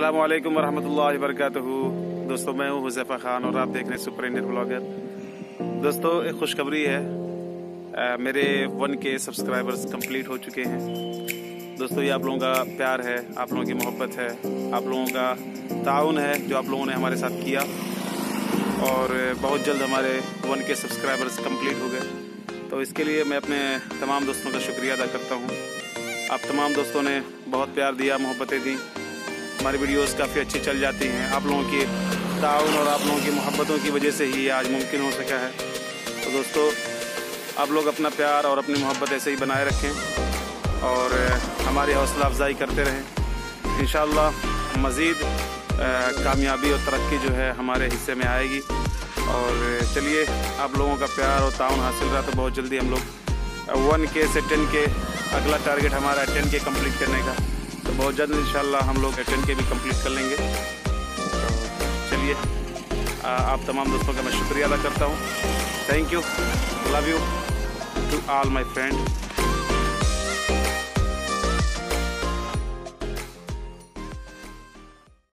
अस्सलामु अलैकुम वरहमतुल्लाहि वबरकातुहू। दोस्तों, मैं हूँ हुज़ैफ़ा खान और आप देख रहे हैं सुपर इंडियन ब्लॉगर। दोस्तों, एक खुशखबरी है, मेरे 1K सब्सक्राइबर्स कंप्लीट हो चुके हैं। दोस्तों, ये आप लोगों का प्यार है, आप लोगों की मोहब्बत है, आप लोगों का ताउन है जो आप लोगों ने हमारे साथ किया और बहुत जल्द हमारे 1K सब्सक्राइबर्स कंप्लीट हो गए। तो इसके लिए मैं अपने तमाम दोस्तों का शुक्रिया अदा करता हूँ। आप तमाम दोस्तों ने बहुत प्यार दिया, मोहब्बतें दी, हमारी वीडियोस काफ़ी अच्छी चल जाती हैं। आप लोगों की ताउन और आप लोगों की मोहब्बतों की वजह से ही आज मुमकिन हो सका है। तो दोस्तों, आप लोग अपना प्यार और अपनी मोहब्बत ऐसे ही बनाए रखें और हमारी हौसला अफजाई करते रहें। इंशाअल्लाह मज़ीद कामयाबी और तरक्की जो है हमारे हिस्से में आएगी। और चलिए, आप लोगों का प्यार और ताउन हासिल रहा तो बहुत जल्दी हम लोग 1K से 10K, अगला टारगेट हमारा है 10K कंप्लीट करने का। तो बहुत जल्द इंशाल्लाह हम लोग 10K भी कंप्लीट कर लेंगे। तो चलिए, आप तमाम दोस्तों का मैं शुक्रिया अदा करता हूँ। Thank you, love you to all my friend.